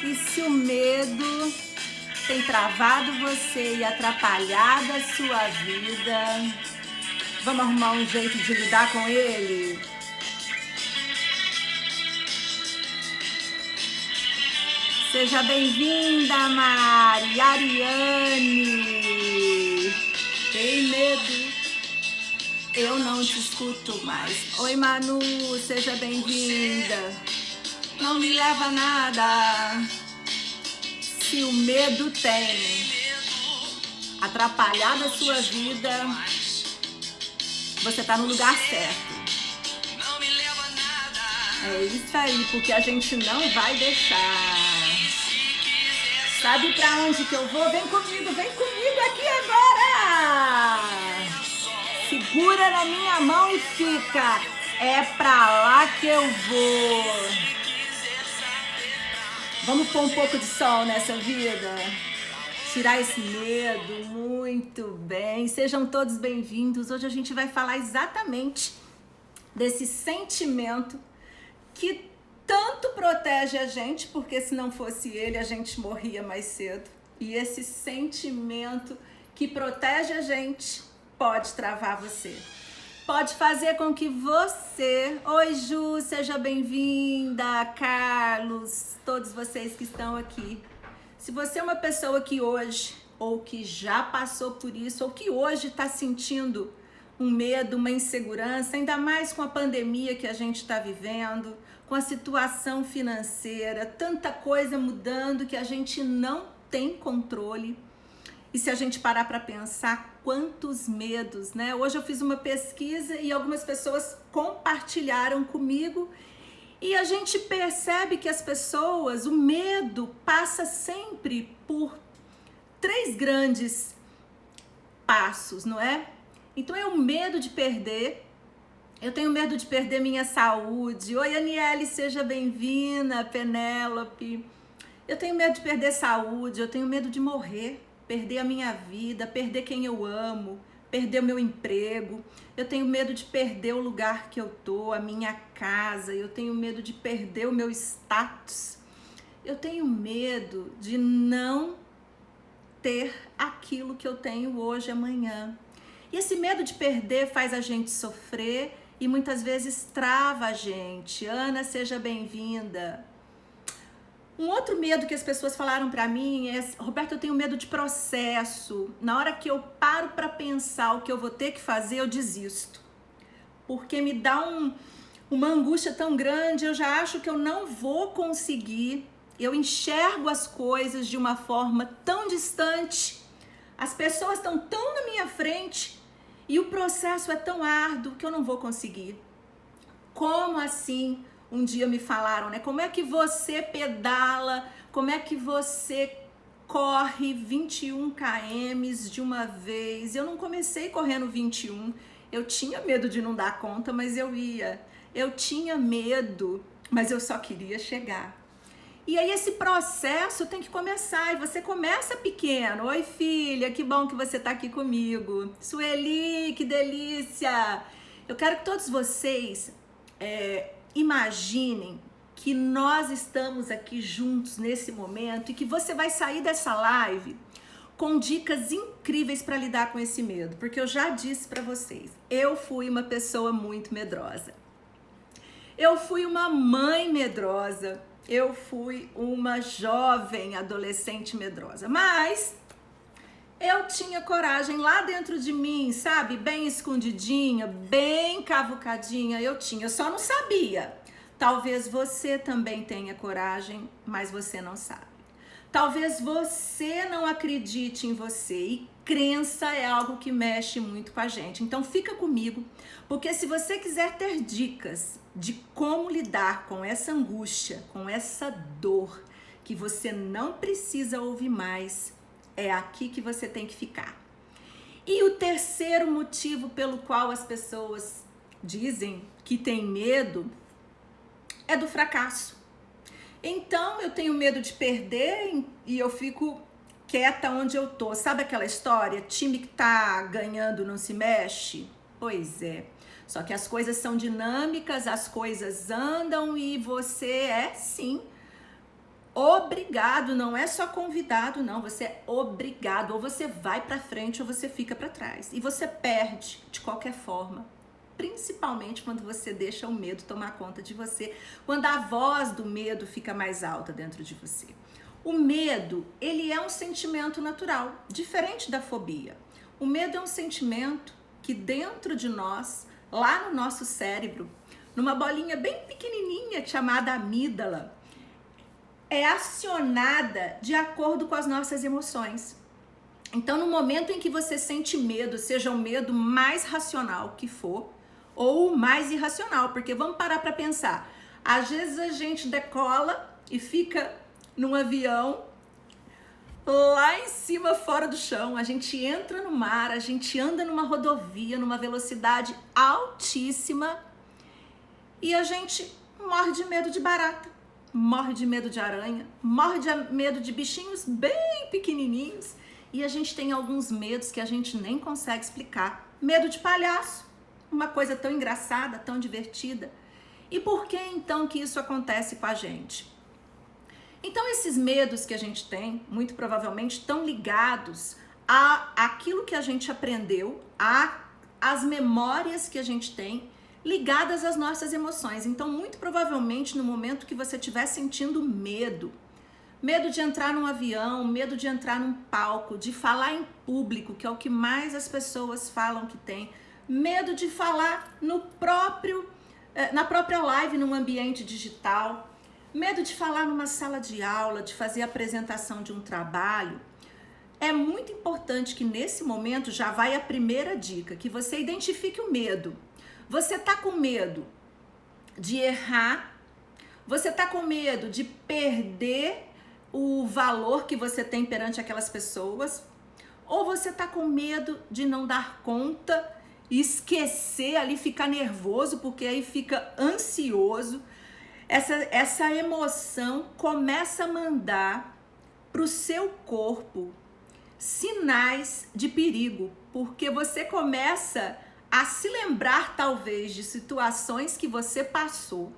E se o medo tem travado você e atrapalhado a sua vida, vamos arrumar um jeito de lidar com ele? Seja bem-vinda, Mari, Ariane. Tem medo? Eu não te escuto mais. Oi, Manu, seja bem-vinda. Não me leva a nada. Se o medo tem atrapalhado a sua vida, você tá no lugar certo. É isso aí, porque a gente não vai deixar. Sabe pra onde que eu vou? Vem comigo aqui agora! Segura na minha mão e fica. É pra lá que eu vou. Vamos pôr um pouco de sol nessa vida? Tirar esse medo. Muito bem. Sejam todos bem-vindos. Hoje a gente vai falar exatamente desse sentimento que tanto protege a gente, porque se não fosse ele, a gente morria mais cedo. E esse sentimento que protege a gente pode travar você. Pode fazer com que você... Oi, Ju, seja bem-vinda. Carlos, todos vocês que estão aqui. Se você é uma pessoa que hoje, ou que já passou por isso, ou que hoje está sentindo um medo, uma insegurança, ainda mais com a pandemia que a gente está vivendo, com a situação financeira, tanta coisa mudando que a gente não tem controle. E se a gente parar para pensar, quantos medos, né? Hoje eu fiz uma pesquisa e algumas pessoas compartilharam comigo e a gente percebe que as pessoas, o medo passa sempre por 3 grandes passos, não é? Então é o medo de perder. Eu tenho medo de perder minha saúde. Oi, Aniele, seja bem-vinda. Penélope. Eu tenho medo de perder saúde, eu tenho medo de morrer, perder a minha vida, perder quem eu amo, perder o meu emprego. Eu tenho medo de perder o lugar que eu tô, a minha casa. Eu tenho medo de perder o meu status. Eu tenho medo de não ter aquilo que eu tenho hoje, amanhã. E esse medo de perder faz a gente sofrer e muitas vezes trava a gente. Ana, seja bem-vinda. Um outro medo que as pessoas falaram pra mim é: Roberto, eu tenho medo de processo. Na hora que eu paro pra pensar o que eu vou ter que fazer, eu desisto. Porque me dá uma angústia tão grande, eu já acho que eu não vou conseguir. Eu enxergo as coisas de uma forma tão distante. As pessoas estão tão na minha frente e o processo é tão árduo que eu não vou conseguir. Como assim? Um dia me falaram, né? Como é que você pedala? Como é que você corre 21 km de uma vez? Eu não comecei correndo 21. Eu tinha medo de não dar conta, mas eu ia. Eu tinha medo, mas eu só queria chegar. E aí esse processo tem que começar, e você começa pequeno. Oi, filha, que bom que você tá aqui comigo. Sueli, que delícia! Eu quero que todos vocês imaginem que nós estamos aqui juntos nesse momento e que você vai sair dessa live com dicas incríveis para lidar com esse medo, porque eu já disse para vocês, eu fui uma pessoa muito medrosa. Eu fui uma mãe medrosa. Eu fui uma jovem adolescente medrosa, mas eu tinha coragem lá dentro de mim, sabe? Bem escondidinha, bem cavucadinha, eu só não sabia. Talvez você também tenha coragem, mas você não sabe. Talvez você não acredite em você, e crença é algo que mexe muito com a gente. Então fica comigo, porque se você quiser ter dicas de como lidar com essa angústia, com essa dor que você não precisa ouvir mais, é aqui que você tem que ficar. E o terceiro motivo pelo qual as pessoas dizem que tem medo é do fracasso. Então eu tenho medo de perder e eu fico quieta onde eu tô. Sabe aquela história? Time que tá ganhando não se mexe? Pois é. Só que as coisas são dinâmicas, as coisas andam e você sim, obrigado, não é só convidado, não, você é obrigado, ou você vai para frente ou você fica para trás, e você perde de qualquer forma, principalmente quando você deixa o medo tomar conta de você, quando a voz do medo fica mais alta dentro de você. O medo, ele é um sentimento natural, diferente da fobia. O medo é um sentimento que dentro de nós, lá no nosso cérebro, numa bolinha bem pequenininha chamada amígdala, é acionada de acordo com as nossas emoções. Então, no momento em que você sente medo, seja o medo mais racional que for, ou o mais irracional, porque vamos parar para pensar. Às vezes a gente decola e fica num avião lá em cima, fora do chão, a gente entra no mar, a gente anda numa rodovia, numa velocidade altíssima e a gente morre de medo de barata, morre de medo de aranha, morre de medo de bichinhos bem pequenininhos e a gente tem alguns medos que a gente nem consegue explicar. Medo de palhaço, uma coisa tão engraçada, tão divertida. E por que então que isso acontece com a gente? Então esses medos que a gente tem, muito provavelmente estão ligados àquilo que a gente aprendeu, às memórias que a gente tem, ligadas às nossas emoções. Então muito provavelmente no momento que você estiver sentindo medo de entrar num avião, medo de entrar num palco, de falar em público, que é o que mais as pessoas falam que tem, medo de falar na própria live, num ambiente digital, medo de falar numa sala de aula, de fazer a apresentação de um trabalho. É muito importante que nesse momento já vai a primeira dica, que você identifique o medo. Você tá com medo de errar? Você tá com medo de perder o valor que você tem perante aquelas pessoas? Ou você tá com medo de não dar conta, esquecer ali, ficar nervoso, porque aí fica ansioso? Essa emoção começa a mandar para o seu corpo sinais de perigo, porque você começa a se lembrar talvez de situações que você passou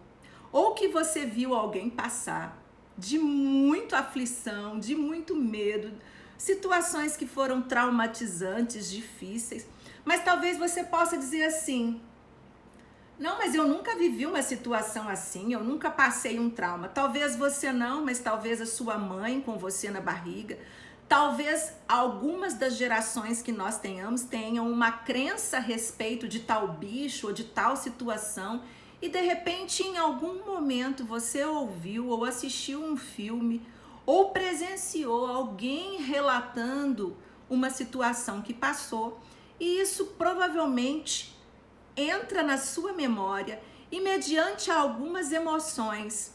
ou que você viu alguém passar, de muita aflição, de muito medo, situações que foram traumatizantes, difíceis, mas talvez você possa dizer assim: não, mas eu nunca vivi uma situação assim, eu nunca passei um trauma. Talvez você não, mas talvez a sua mãe com você na barriga. Talvez algumas das gerações que nós tenham uma crença a respeito de tal bicho ou de tal situação e de repente em algum momento você ouviu ou assistiu um filme ou presenciou alguém relatando uma situação que passou e isso provavelmente entra na sua memória e mediante algumas emoções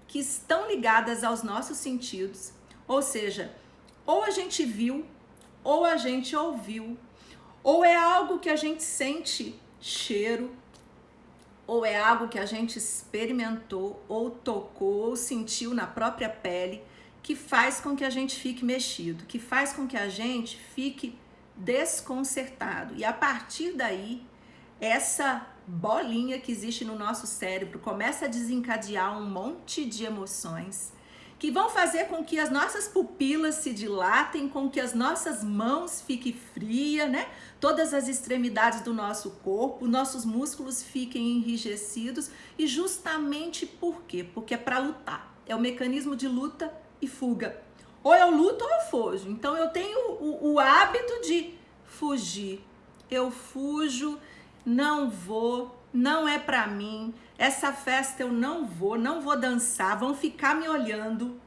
que estão ligadas aos nossos sentidos, ou seja, ou a gente viu, ou a gente ouviu, ou é algo que a gente sente cheiro, ou é algo que a gente experimentou, ou tocou, ou sentiu na própria pele, que faz com que a gente fique mexido, que faz com que a gente fique desconcertado. E a partir daí, essa bolinha que existe no nosso cérebro começa a desencadear um monte de emoções que vão fazer com que as nossas pupilas se dilatem, com que as nossas mãos fiquem frias, né? Todas as extremidades do nosso corpo, nossos músculos fiquem enrijecidos. E justamente por quê? Porque é para lutar. É o mecanismo de luta e fuga. Ou eu luto ou eu fujo. Então eu tenho o hábito de fugir. Eu fujo. Não vou, não é pra mim, essa festa eu não vou dançar, vão ficar me olhando,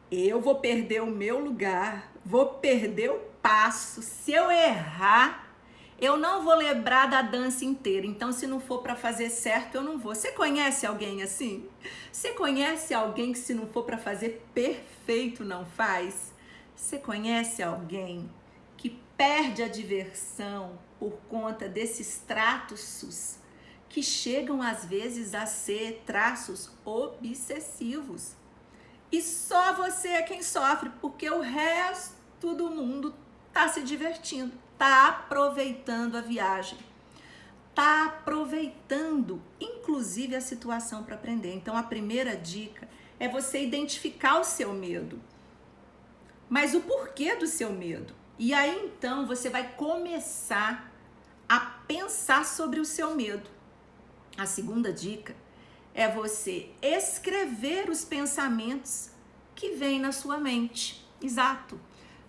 eu vou perder o meu lugar, vou perder o passo, se eu errar, eu não vou lembrar da dança inteira, então se não for pra fazer certo, eu não vou. Você conhece alguém assim? Você conhece alguém que se não for pra fazer perfeito, não faz? Você conhece alguém que perde a diversão por conta desses traços que chegam às vezes a ser traços obsessivos? E só você é quem sofre, porque o resto do mundo tá se divertindo, tá aproveitando a viagem, tá aproveitando inclusive a situação para aprender. Então a primeira dica é você identificar o seu medo. Mas o porquê do seu medo? E aí então você vai começar a pensar sobre o seu medo. A segunda dica é você escrever os pensamentos que vêm na sua mente. Exato,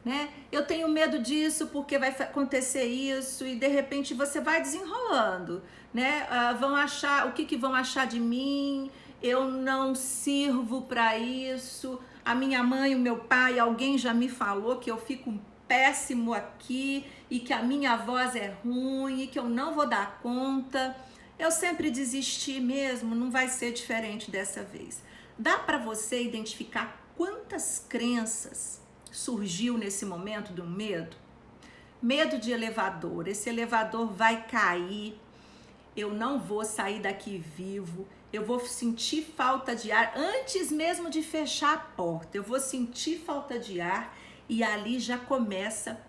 né? Eu tenho medo disso porque vai acontecer isso, e de repente você vai desenrolando, né? Vão achar, o que vão achar de mim? Eu não sirvo para isso. A minha mãe, o meu pai, alguém já me falou que eu fico péssimo aqui e que a minha voz é ruim e que eu não vou dar conta. Eu sempre desisti mesmo, não vai ser diferente dessa vez. Dá para você identificar quantas crenças surgiu nesse momento do medo? Medo de elevador, esse elevador vai cair, eu não vou sair daqui vivo, eu vou sentir falta de ar antes mesmo de fechar a porta, eu vou sentir falta de ar, e ali já começa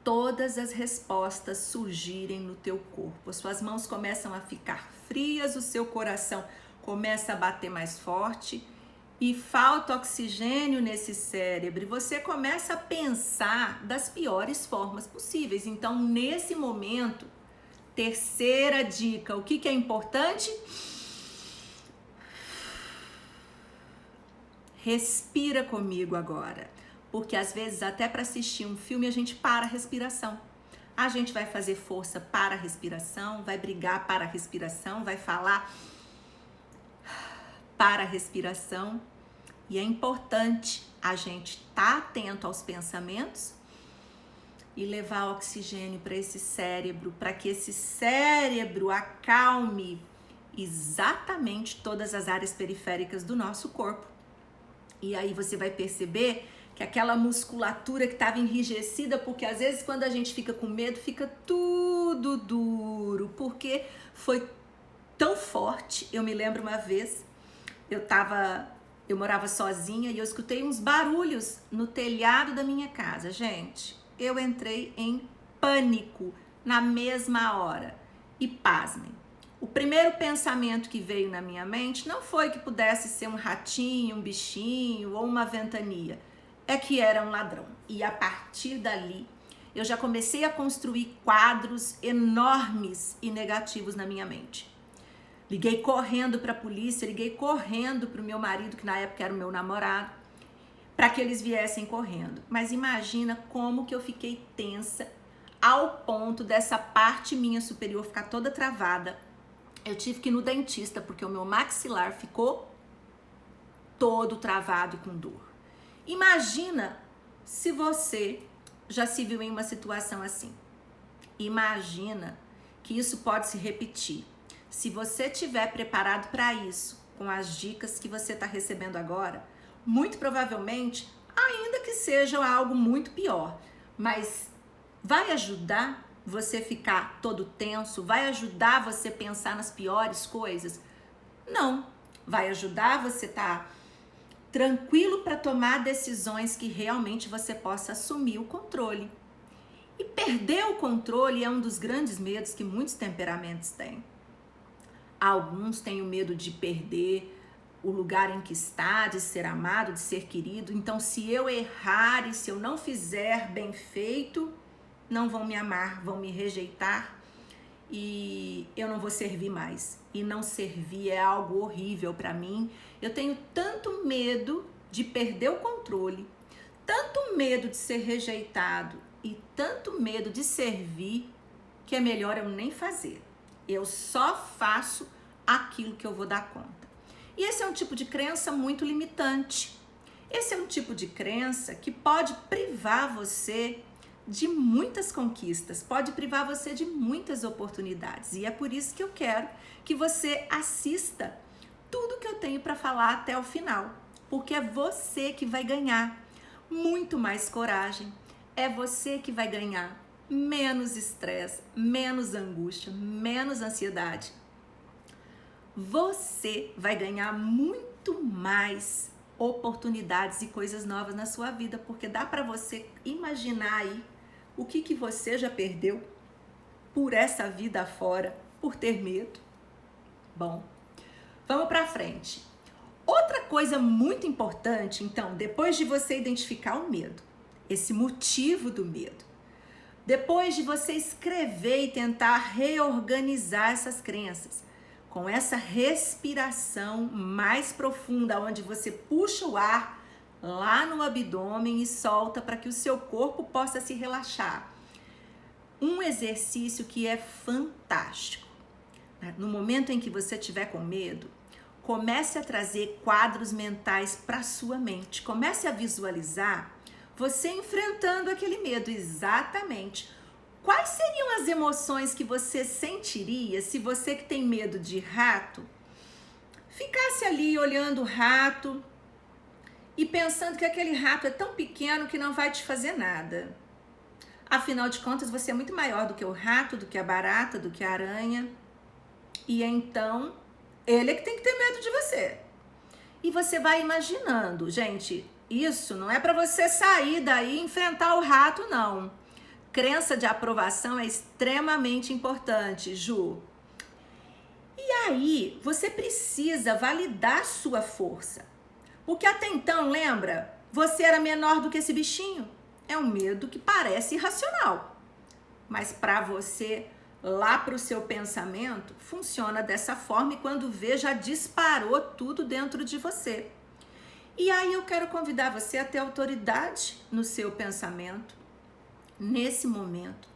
todas as respostas surgirem no teu corpo. As suas mãos começam a ficar frias, o seu coração começa a bater mais forte e falta oxigênio nesse cérebro. E você começa a pensar das piores formas possíveis. Então, nesse momento, terceira dica, o que é importante? Respira comigo agora. Porque às vezes até para assistir um filme a gente para a respiração. A gente vai fazer força para a respiração, vai brigar para a respiração, vai falar para a respiração. E é importante a gente estar atento aos pensamentos e levar oxigênio para esse cérebro, para que esse cérebro acalme exatamente todas as áreas periféricas do nosso corpo. E aí você vai perceber que aquela musculatura que estava enrijecida, porque às vezes quando a gente fica com medo, fica tudo duro, porque foi tão forte. Eu me lembro uma vez, eu morava sozinha e eu escutei uns barulhos no telhado da minha casa. Gente, eu entrei em pânico na mesma hora. E pasmem, o primeiro pensamento que veio na minha mente não foi que pudesse ser um ratinho, um bichinho ou uma ventania. É que era um ladrão. E a partir dali, eu já comecei a construir quadros enormes e negativos na minha mente. Liguei correndo para a polícia, liguei correndo para o meu marido, que na época era o meu namorado, para que eles viessem correndo. Mas imagina como que eu fiquei tensa ao ponto dessa parte minha superior ficar toda travada. Eu tive que ir no dentista porque o meu maxilar ficou todo travado e com dor. Imagina se você já se viu em uma situação assim. Imagina que isso pode se repetir. Se você estiver preparado para isso, com as dicas que você está recebendo agora, muito provavelmente, ainda que seja algo muito pior, mas vai ajudar você ficar todo tenso? Vai ajudar você pensar nas piores coisas? Não. Vai ajudar você estar tranquilo para tomar decisões que realmente você possa assumir o controle. E perder o controle é um dos grandes medos que muitos temperamentos têm. Alguns têm o medo de perder o lugar em que está, de ser amado, de ser querido. Então, se eu errar e se eu não fizer bem feito, não vão me amar, vão me rejeitar e eu não vou servir mais. E não servir é algo horrível para mim. Eu tenho tanto medo de perder o controle, tanto medo de ser rejeitado e tanto medo de servir, que é melhor eu nem fazer. Eu só faço aquilo que eu vou dar conta. E esse é um tipo de crença muito limitante. Esse é um tipo de crença que pode privar você de muitas conquistas, pode privar você de muitas oportunidades. E é por isso que eu quero que você assista tudo que eu tenho para falar até o final, porque é você que vai ganhar muito mais coragem, é você que vai ganhar menos estresse, menos angústia, menos ansiedade. Você vai ganhar muito mais oportunidades e coisas novas na sua vida, porque dá para você imaginar aí o que você já perdeu por essa vida afora, por ter medo. Bom, vamos para frente. O outra coisa muito importante, então, depois de você identificar o medo, esse motivo do medo, depois de você escrever e tentar reorganizar essas crenças, com essa respiração mais profunda, onde você puxa o ar lá no abdômen e solta para que o seu corpo possa se relaxar. Um exercício que é fantástico. No momento em que você estiver com medo, comece a trazer quadros mentais para a sua mente. Comece a visualizar você enfrentando aquele medo. Exatamente. Quais seriam as emoções que você sentiria se você que tem medo de rato ficasse ali olhando o rato e pensando que aquele rato é tão pequeno que não vai te fazer nada? Afinal de contas, você é muito maior do que o rato, do que a barata, do que a aranha. E então, ele é que tem que ter medo de você. E você vai imaginando, gente, isso não é para você sair daí e enfrentar o rato, não. Crença de aprovação é extremamente importante, Ju. E aí, você precisa validar sua força. Porque até então, lembra? Você era menor do que esse bichinho. É um medo que parece irracional. Mas para você, lá para o seu pensamento, funciona dessa forma e quando vê, já disparou tudo dentro de você. E aí eu quero convidar você a ter autoridade no seu pensamento, nesse momento.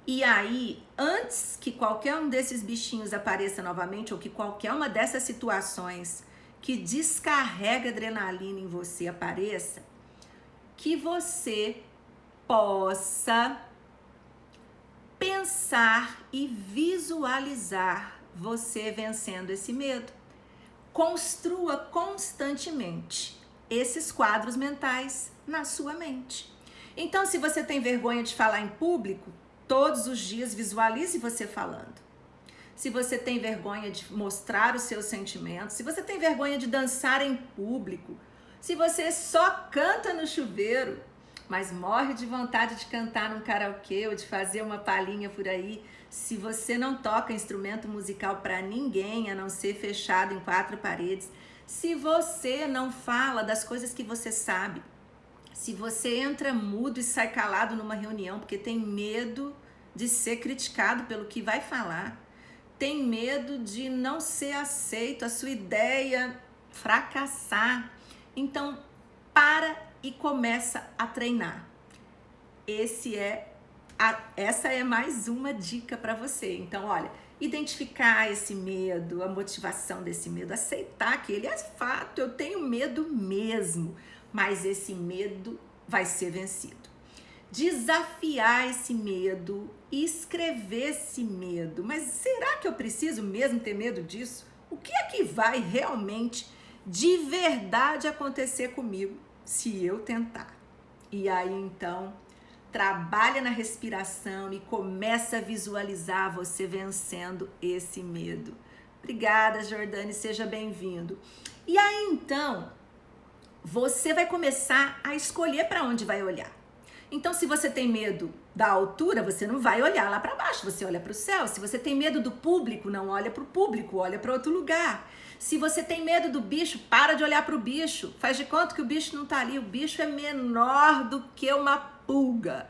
E aí, antes que qualquer um desses bichinhos apareça novamente, ou que qualquer uma dessas situações que descarrega adrenalina em você apareça, que você possa pensar e visualizar você vencendo esse medo. Construa constantemente esses quadros mentais na sua mente. Então, se você tem vergonha de falar em público, todos os dias visualize você falando. Se você tem vergonha de mostrar os seus sentimentos, se você tem vergonha de dançar em público, se você só canta no chuveiro, mas morre de vontade de cantar num karaokê ou de fazer uma palhinha por aí, se você não toca instrumento musical para ninguém, a não ser fechado em quatro paredes, se você não fala das coisas que você sabe, se você entra mudo e sai calado numa reunião porque tem medo de ser criticado pelo que vai falar, tem medo de não ser aceito, a sua ideia fracassar, então para e começa a treinar. Essa é mais uma dica para você. Então, olha, identificar esse medo, a motivação desse medo, aceitar que ele é fato, eu tenho medo mesmo, mas esse medo vai ser vencido. Desafiar esse medo, escrever esse medo. Mas será que eu preciso mesmo ter medo disso? O que é que vai realmente, de verdade, acontecer comigo se eu tentar? E aí, então, trabalha na respiração e começa a visualizar você vencendo esse medo. Obrigada, Jordane, seja bem-vindo. E aí, então, você vai começar a escolher para onde vai olhar. Então, se você tem medo da altura, você não vai olhar lá para baixo, você olha para o céu. Se você tem medo do público, não olha para o público, olha para outro lugar. Se você tem medo do bicho, para de olhar para o bicho. Faz de conta que o bicho não está ali. O bicho é menor do que uma pulga.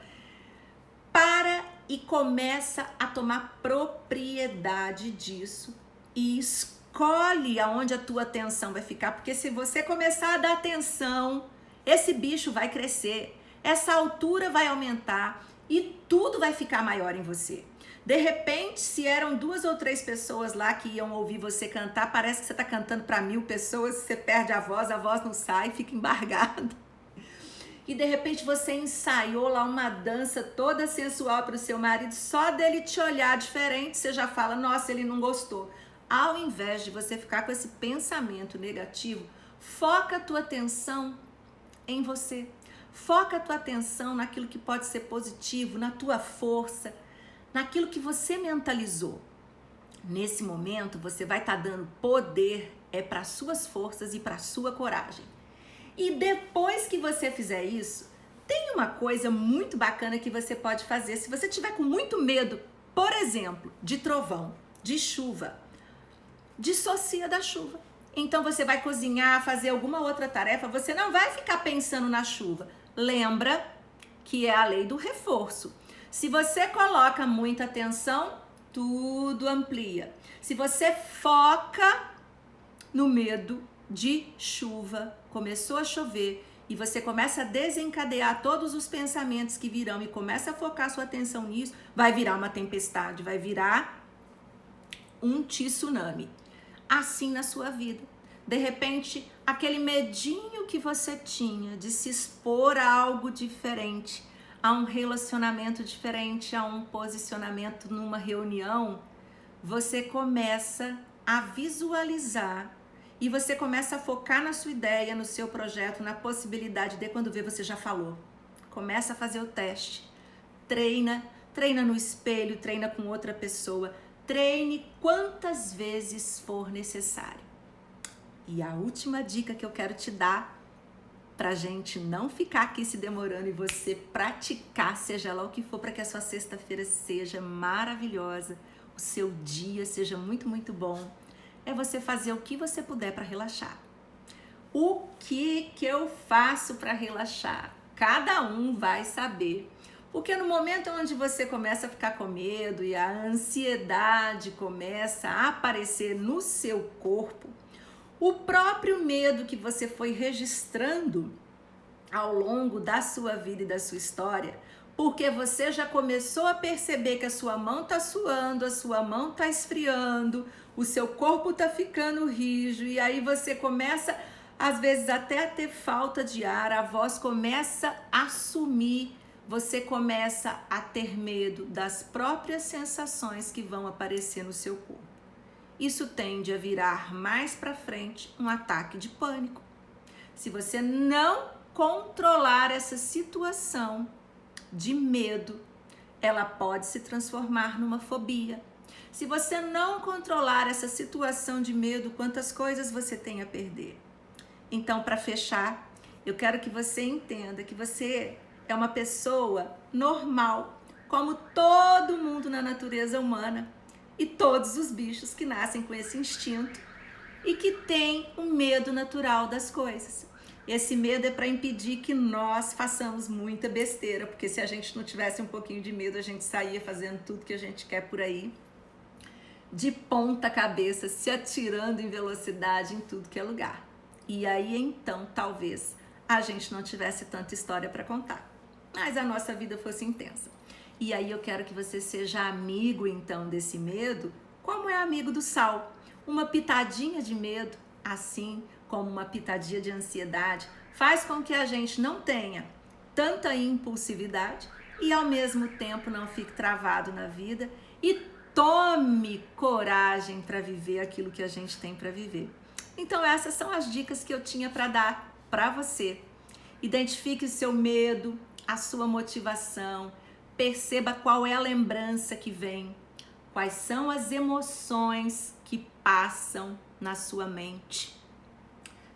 Para e começa a tomar propriedade disso e escolhe aonde a tua atenção vai ficar, porque se você começar a dar atenção, esse bicho vai crescer, essa altura vai aumentar e tudo vai ficar maior em você. De repente, se eram 2 ou 3 pessoas lá que iam ouvir você cantar, parece que você está cantando para 1000 pessoas, você perde a voz não sai, fica embargado. E de repente você ensaiou lá uma dança toda sensual para o seu marido, só dele te olhar diferente, você já fala, nossa, ele não gostou. Ao invés de você ficar com esse pensamento negativo, foca a tua atenção em você. Foca a tua atenção naquilo que pode ser positivo, na tua força, naquilo que você mentalizou. Nesse momento, você vai estar dando poder para as suas forças e para a sua coragem. E depois que você fizer isso, tem uma coisa muito bacana que você pode fazer. Se você tiver com muito medo, por exemplo, de trovão, de chuva, dissocia da chuva. Então você vai cozinhar, fazer alguma outra tarefa, você não vai ficar pensando na chuva. Lembra que é a lei do reforço. Se você coloca muita atenção, tudo amplia. Se você foca no medo de chuva, começou a chover e você começa a desencadear todos os pensamentos que virão e começa a focar sua atenção nisso, vai virar uma tempestade, vai virar um tsunami. Assim na sua vida. De repente, aquele medinho que você tinha de se expor a algo diferente, a um relacionamento diferente, a um posicionamento numa reunião, você começa a visualizar e você começa a focar na sua ideia, no seu projeto, na possibilidade de quando vê você já falou. Começa a fazer o teste. Treina no espelho, treina com outra pessoa. Treine quantas vezes for necessário. E a última dica que eu quero te dar, pra gente não ficar aqui se demorando e você praticar, seja lá o que for, para que a sua sexta-feira seja maravilhosa, o seu dia seja muito, muito bom, é você fazer o que você puder para relaxar. O que eu faço para relaxar? Cada um vai saber. Porque no momento onde você começa a ficar com medo e a ansiedade começa a aparecer no seu corpo, o próprio medo que você foi registrando ao longo da sua vida e da sua história, porque você já começou a perceber que a sua mão tá suando, a sua mão tá esfriando, o seu corpo tá ficando rígido e aí você começa, às vezes, até a ter falta de ar, a voz começa a sumir, você começa a ter medo das próprias sensações que vão aparecer no seu corpo. Isso tende a virar mais para frente um ataque de pânico. Se você não controlar essa situação de medo, ela pode se transformar numa fobia. Se você não controlar essa situação de medo, quantas coisas você tem a perder? Então, para fechar, eu quero que você entenda que você é uma pessoa normal, como todo mundo na natureza humana e todos os bichos que nascem com esse instinto e que tem um medo natural das coisas. Esse medo é para impedir que nós façamos muita besteira, porque se a gente não tivesse um pouquinho de medo, a gente saía fazendo tudo que a gente quer por aí, de ponta cabeça, se atirando em velocidade em tudo que é lugar. E aí então, talvez, a gente não tivesse tanta história para contar, mas a nossa vida fosse intensa. E aí eu quero que você seja amigo então desse medo, como é amigo do sal. Uma pitadinha de medo, assim como uma pitadinha de ansiedade, faz com que a gente não tenha tanta impulsividade e ao mesmo tempo não fique travado na vida e tome coragem para viver aquilo que a gente tem para viver. Então essas são as dicas que eu tinha para dar para você. Identifique o seu medo, a sua motivação, perceba qual é a lembrança que vem, quais são as emoções que passam na sua mente.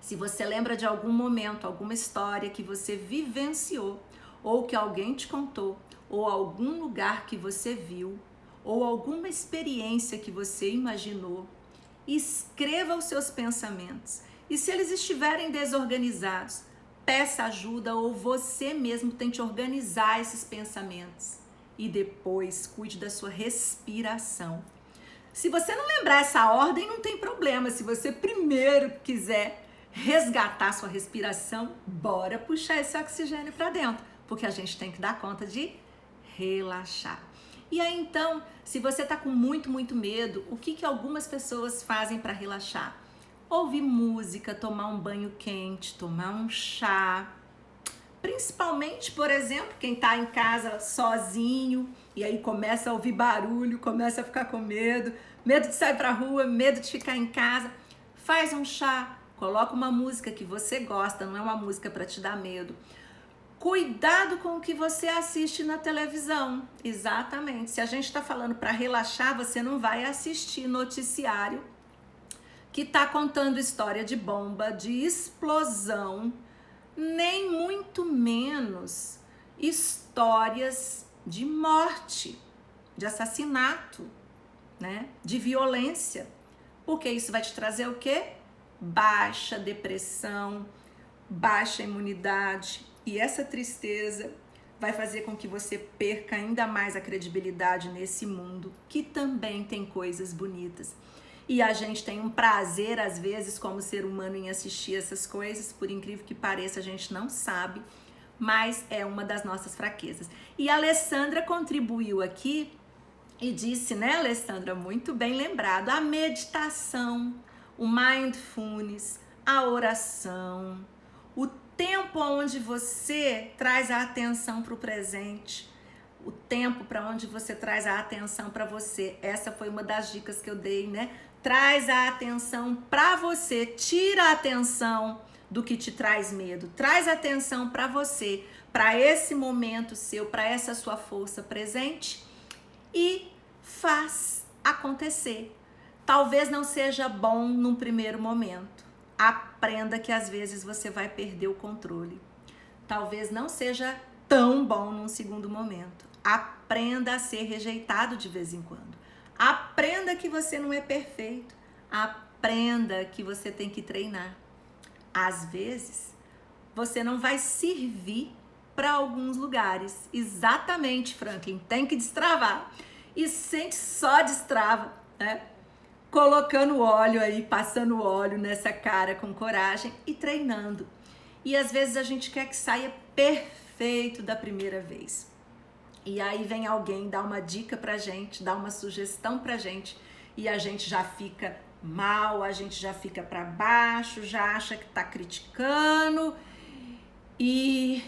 Se você lembra de algum momento, alguma história que você vivenciou, ou que alguém te contou, ou algum lugar que você viu, ou alguma experiência que você imaginou, escreva os seus pensamentos. E se eles estiverem desorganizados, peça ajuda ou você mesmo tente organizar esses pensamentos. E depois cuide da sua respiração. Se você não lembrar essa ordem, não tem problema. Se você primeiro quiser resgatar sua respiração, bora puxar esse oxigênio para dentro, porque a gente tem que dar conta de relaxar. E aí então, se você tá com muito medo, o que algumas pessoas fazem para relaxar? Ouvir música, tomar um banho quente, tomar um chá. Principalmente, por exemplo, quem tá em casa sozinho e aí começa a ouvir barulho, começa a ficar com medo de sair pra rua, medo de ficar em casa. Faz um chá, coloca uma música que você gosta, não é uma música para te dar medo. Cuidado com o que você assiste na televisão. Exatamente. Se a gente está falando para relaxar, você não vai assistir noticiário que está contando história de bomba, de explosão, nem muito menos histórias de morte, de assassinato, né? De violência. Porque isso vai te trazer o quê? baixa depressão, baixa imunidade, e essa tristeza vai fazer com que você perca ainda mais a credibilidade nesse mundo, que também tem coisas bonitas. E a gente tem um prazer, às vezes, como ser humano, em assistir essas coisas, por incrível que pareça, a gente não sabe, mas é uma das nossas fraquezas. E a Alessandra contribuiu aqui e disse, né, Alessandra, muito bem lembrado, a meditação, o mindfulness, a oração, o tempo onde você traz a atenção para o presente, o tempo para onde você traz a atenção para você. Essa foi uma das dicas que eu dei, né? Traz a atenção para você, tira a atenção do que te traz medo, traz atenção para você, para esse momento seu, para essa sua força presente e faz acontecer. Talvez não seja bom num primeiro momento. Aprenda que às vezes você vai perder o controle. Talvez não seja tão bom num segundo momento. Aprenda a ser rejeitado de vez em quando. Aprenda que você não é perfeito. Aprenda que você tem que treinar. Às vezes, você não vai servir para alguns lugares. Exatamente, Franklin, tem que destravar. E sente só destrava, né? Colocando óleo aí, passando óleo nessa cara com coragem e treinando. E às vezes a gente quer que saia perfeito da primeira vez. E aí vem alguém dar uma dica pra gente, dar uma sugestão pra gente e a gente já fica mal, a gente já fica pra baixo, já acha que tá criticando e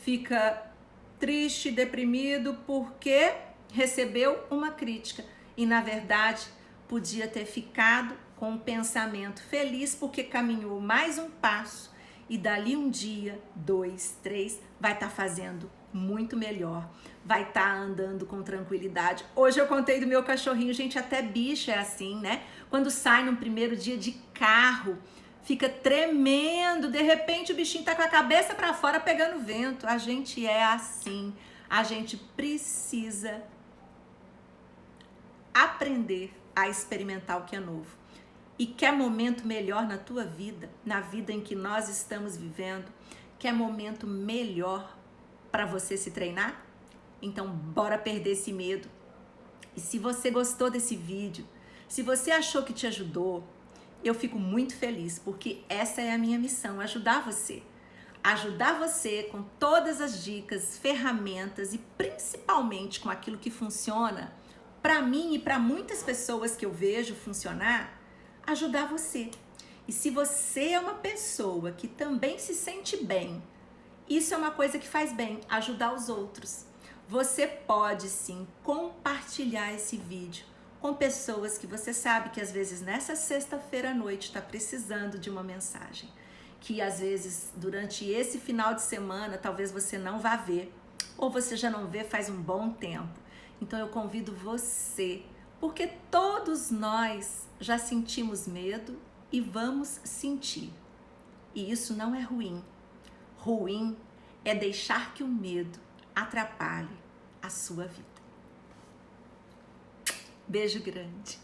fica triste, deprimido porque recebeu uma crítica e na verdade podia ter ficado com um pensamento feliz porque caminhou mais um passo e dali um dia, 2, 3, vai estar fazendo muito melhor, vai estar andando com tranquilidade. Hoje eu contei do meu cachorrinho, gente, até bicho é assim, né? Quando sai no primeiro dia de carro, fica tremendo, de repente o bichinho tá com a cabeça para fora pegando vento. A gente é assim, a gente precisa aprender a experimentar o que é novo. E quer momento melhor na tua vida, na vida em que nós estamos vivendo, quer momento melhor para você se treinar? Então bora perder esse medo. E se você gostou desse vídeo, se você achou que te ajudou, eu fico muito feliz, porque essa é a minha missão, ajudar você. Ajudar você com todas as dicas, ferramentas e principalmente com aquilo que funciona para mim e para muitas pessoas que eu vejo funcionar, ajudar você. E se você é uma pessoa que também se sente bem, isso é uma coisa que faz bem, ajudar os outros. Você pode sim compartilhar esse vídeo com pessoas que você sabe que às vezes nessa sexta-feira à noite está precisando de uma mensagem. Que às vezes durante esse final de semana talvez você não vá ver, ou você já não vê faz um bom tempo. Então eu convido você, porque todos nós já sentimos medo e vamos sentir. E isso não é ruim. Ruim é deixar que o medo atrapalhe a sua vida. Beijo grande.